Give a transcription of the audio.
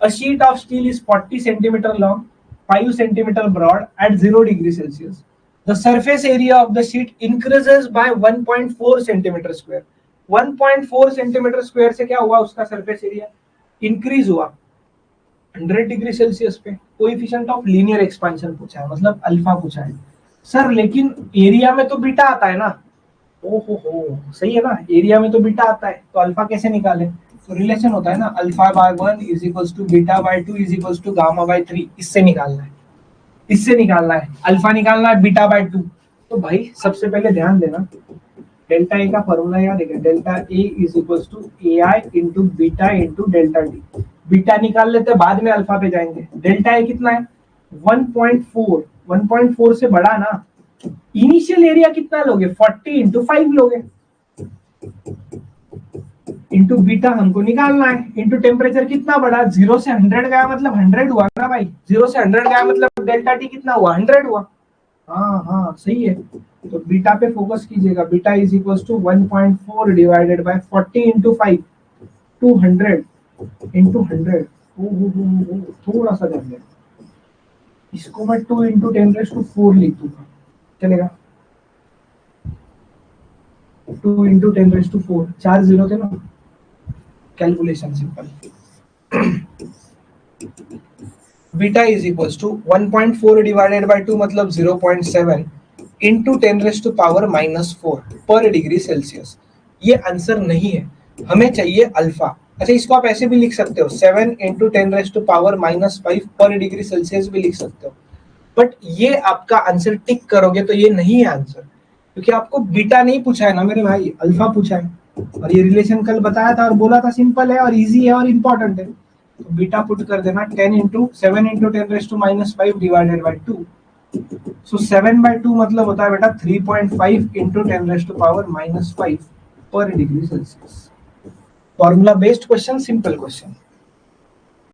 A sheet of steel is 40 centimeter long, 5 centimeter broad at 0 degree Celsius. The surface area of the sheet increases by 1.4 centimeter square. 1.4 centimetre square से क्या हुआ, उसका surface area increase हुआ 100 degree Celsius पे. Coefficient of linear expansion पूछा है, मतलब alpha पूछा है सर, लेकिन एरिया में तो बीटा आता है ना. ओहो सही है ना, एरिया में तो बीटा आता है, तो अल्फा कैसे निकाले. तो रिलेशन होता है ना, alpha by 1 is equals to beta by 2 is equals to gamma by 3. इससे निकालना है, इससे निकालना है, अल्फा निकालना है बीटा बाय 2. तो भाई सबसे पहले ध्यान देना, डेल्टा ए का फॉर्मूला याद है, delta A is equals to A I into beta into delta D. Beta निकाल लेते हैं, बाद में अल्फा पे जाएंगे. डेल्टा ए कितना है 1.4. 1.4 से बड़ा ना. इनिशियल एरिया कितना लोगे 40 इंटू 5 लोगे, इंटू बीटा हमको निकालना है, इंटू टेम्परेचर कितना बढ़ा, 0 से 100 गया मतलब 100 हुआ ना भाई. 0 से 100 गया मतलब डेल्टा टी कितना हुआ 100 हुआ. हाँ सही है. तो बीटा पे फोकस कीजिएगा. Beta is equal to 1.4 divided by 40 into 5 200 into 100. थोड़ा सा कर ले, इसको मैं 2 इंटू 10⁴ लिख दूंगा, चलेगा. 2 इंटू 10⁴, 4 जीरो थे ना. Calculation simple. Beta is equal to 1.4 divided by 2 मतलब 0.7 इंटू 10⁻⁻4 पर डिग्री सेल्सियस. ये आंसर नहीं है, हमें चाहिए अल्फा. अच्छा, इसको आप ऐसे भी लिख सकते हो, 7 इंटू 10⁻⁻5 पर डिग्री सेल्सियस भी लिख सकते हो. बट ये आपका आंसर टिक करोगे तो ये नहीं है आंसर, क्योंकि आपको बीटा नहीं पूछा है ना मेरे भाई, अल्फा पूछा है. और ये रिलेशन कल बताया था और बोला था सिंपल है और इजी है और इम्पोर्टेंट है. तो बीटा पुट कर देना 10 इंटू 7 इंटू 10⁻⁵ डिवाइडेड बाय 2. सो 7/2 मतलब होता है बेटा 3.5 इंटू 10⁻⁻5 पर degree Celsius. Formula based question, simple question.